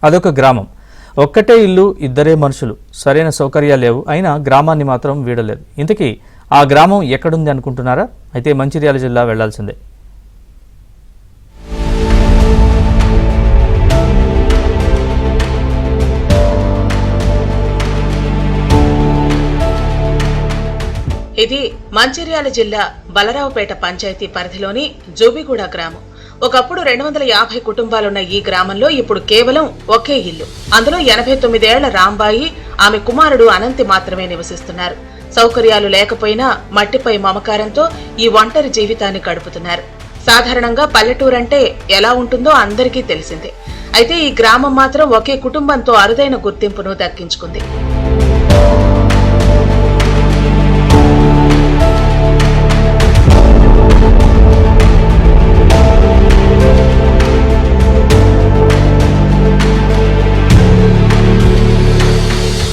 అదొక గ్రామం. ఒక్కటే ఇల్లు, ఇద్దరే మనుషులు. సరైన సౌకర్యాలు లేవు, అయినా గ్రామాన్ని మాత్రం వీడలేదు. ఇంతకీ ఆ గ్రామం ఎక్కడుంది అనుకుంటున్నారా? అయితే మంచిర్యాల జిల్లా వెళ్లాల్సిందే. ఇది మంచిర్యాల జిల్లా బలరావుపేట పంచాయతీ పరిధిలోని జూబిగూడ గ్రామం. ఒకప్పుడు 250 కుటుంబాలున్న ఈ గ్రామంలో ఇప్పుడు కేవలం ఒకే ఇల్లు. అందులో 89 ఏళ్ల రాంబాయి, ఆమె కుమారుడు అనంతి మాత్రమే నివసిస్తున్నారు. సౌకర్యాలు లేకపోయినా మట్టిపై మమకారంతో ఈ ఒంటరి జీవితాన్ని గడుపుతున్నారు. సాధారణంగా పల్లెటూరంటే ఎలా ఉంటుందో అందరికీ తెలిసిందే. అయితే ఈ గ్రామం మాత్రం ఒకే కుటుంబంతో అరుదైన గుర్తింపును దక్కించుకుంది.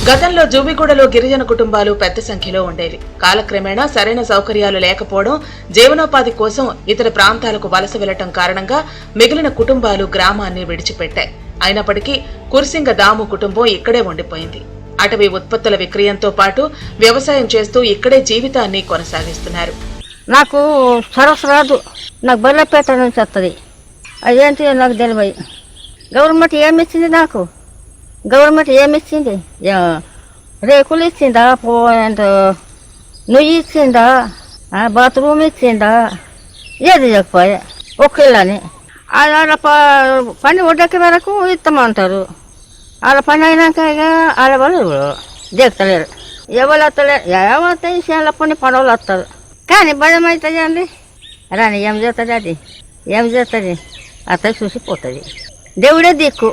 గతంలో జూబిగూడలో గిరిజన కుటుంబాలు పెద్ద సంఖ్యలో ఉండేవి. కాలక్రమేణా సరైన సౌకర్యాలు లేకపోవడం, జీవనోపాధి కోసం ఇతర ప్రాంతాలకు వలస వెళ్లటం కారణంగా మిగిలిన కుటుంబాలు గ్రామాన్ని విడిచిపెట్టాయి. అయినప్పటికీ కుర్సింగ దాము కుటుంబం ఇక్కడే ఉండిపోయింది. అటవీ ఉత్పత్తుల విక్రయంతో పాటు వ్యవసాయం చేస్తూ ఇక్కడే జీవితాన్ని కొనసాగిస్తున్నారు. నాకు సరస్సు రాదు, నాకు బల్లపేట నుంచి వస్తుంది. అదేంటి నాకు తెలియదు. గవర్నమెంట్ ఏమిచ్చింది నాకు? గవర్నమెంట్ ఏమిచ్చింది? రేకులు ఇచ్చిందా? నుయ్యి ఇచ్చిందా? బాత్రూమ్ ఇచ్చిందా? ఏది చెప్పాయి ఒక్కళ్ళని. వాళ్ళ పని ఉడక వరకు ఇస్తామంటారు. వాళ్ళ పని అయినాక ఇక వాళ్ళ వాళ్ళు దిగుతలేరు. ఎవరు వస్తలేరు. ఏమవుతాయి విషయాల పని పనులు వస్తారు. కానీ భయం అవుతుంది అండి. రాని ఏం చేస్తుంది? అది ఏం చేస్తుంది? అతను చూసిపోతుంది. దేవుడే దిక్కు.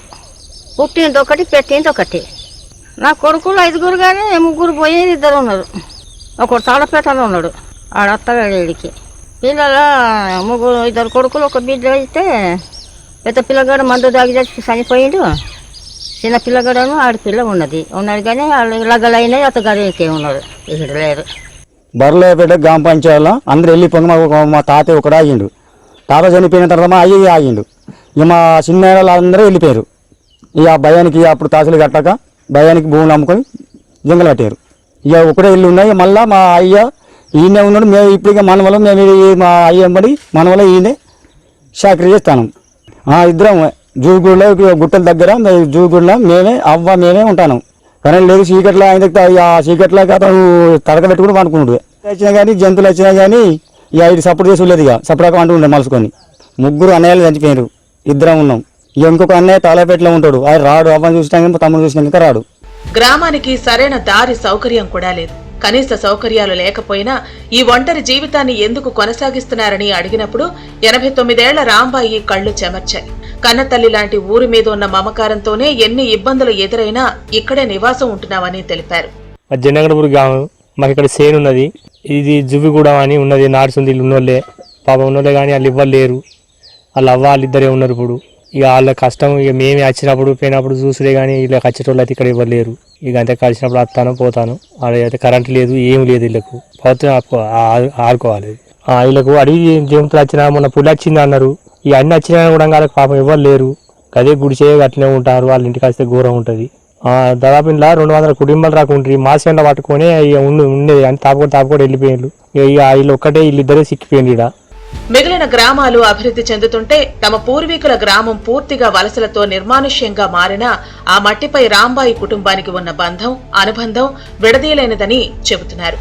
పుట్టింది ఒకటి, పెట్టింది ఒకటి. నా కొడుకులు 5 కానీ 3 పోయి 2 ఉన్నారు. ఒకడు తాళపేటలో ఉన్నాడు, ఆడత్తగాడికి. పిల్లల 2 కొడుకులు, ఒక బిడ్డ అయితే పెద్ద పిల్లగాడు మందు దాగి చచ్చి చనిపోయిండు. చిన్న పిల్లగాడను ఆడపిల్ల ఉన్నాడు కానీ వాళ్ళు లగ్గలైనాయి. అత్తగారు ఇంకేమున్నారు, ఇక్కడ లేరు. బర్లేపేట గ్రామ పంచాయతీలో అందరూ వెళ్ళిపోయి మా తాతయ్య ఒకడు ఆగిండు. తాత చనిపోయిన తర్వాత మా అయ్యి ఆగిండు. ఇక మా చిన్న అందరూ వెళ్ళిపోయారు. ఇక భయానికి అప్పుడు తాసులు కట్టక భయానికి భూములు అమ్ముకొని జంగలు కట్టారు. ఇక ఒకటే ఇల్లు ఉన్నాయి. మళ్ళీ మా అయ్య ఈయనే ఉన్నాడు. మేము ఇప్పటికే మనవలో మేము మా అయ్య పడి మనవలో ఈయనే చాకరీ చేస్తాను. ఇద్దరం జూగుడిలో గుట్టల దగ్గర జూగుడిలో మేమే ఉంటాను. కరెంట్ లేదు. చీకట్లో ఆయన చీకట్లో అతను తడక పెట్టుకుని అనుకున్నాడు. వచ్చినా కానీ జంతువులు వచ్చినా కానీ ఇక 5 సపోర్ట్ చేసి లేదు. ఇక సపరేట్గా అంటుండే మలుసుకొని. 3 అన్నయ్యలు చనిపోయారు, 2 ఉన్నాం. ఇంకొక అన్నయ్య తాళాపేటలో ఉంటాడు. ఆయన రాడు. అవ్వని చూసినా కానీ తమ్ముడు చూసినా ఇంకా రాడు. గ్రామానికి సరైన దారి సౌకర్యం కూడా లేదు. కనీస సౌకర్యాలు లేకపోయినా ఈ ఒంటరి జీవితాన్ని ఎందుకు కొనసాగిస్తున్నారని అడిగినప్పుడు 89 ఏళ్ల రాంబాయి కళ్లు చెమర్చాయి. కన్నతల్లి లాంటి ఊరి మీద ఉన్న మమకారంతోనే ఎన్ని ఇబ్బందులు ఎదురైనా ఇక్కడే నివాసం ఉంటున్నామని తెలిపారు. జనగడపూర్ గ్రామం, మాకు ఇక్కడ సేను ఉన్నది. ఇది జువ్విగూడ అని ఉన్నది. నాడుసుంది ఉన్నోళ్ళే, పాప ఉన్నోళ్ళే కానీ వాళ్ళు ఇవ్వలేరు. వాళ్ళ అవ్వ వాళ్ళిద్దరే ఉన్నారు ఇప్పుడు. ఇక వాళ్ళ కష్టం ఇక మేమే వచ్చినప్పుడు పోయినప్పుడు చూసుడే కానీ వీళ్ళకి వచ్చేటోళ్ళు అయితే ఇక్కడ ఇవ్వలేరు. ఇక అంతే కలిసినప్పుడు వస్తాను పోతాను. అయితే కరెంట్ లేదు, ఏం లేదు. వీళ్ళకు పోతే ఆడుకోవాలి. వీళ్ళకు అడిగి జంతువులు వచ్చినా మొన్న పులి వచ్చింది అన్నారు. ఇక అన్ని వచ్చినా కూడా వాళ్ళకి పాపం ఇవ్వలేరు. అదే గుడిసే అట్లనే ఉంటారు. వాళ్ళ ఇంటికి వస్తే ఘోరం ఉంటుంది. దాదాపు ఇలా 200 కుటుంబాలు రాకుంటారు. మాసెండ పట్టుకొని ఇక ఉండేది అని తాపుకొని వెళ్ళిపోయారు. ఇక వీళ్ళు ఒక్కటే వీళ్ళిద్దరే సిక్కిపోయింది. ఇక్కడ మిగిలిన గ్రామాలు అభివృద్ధి చెందుతుంటే తమ పూర్వీకుల గ్రామం పూర్తిగా వలసలతో నిర్మానుష్యంగా మారినా ఆ మట్టిపై రాంబాయి కుటుంబానికి ఉన్న బంధం, అనుబంధం విడదీయలేనిదని చెబుతున్నారు.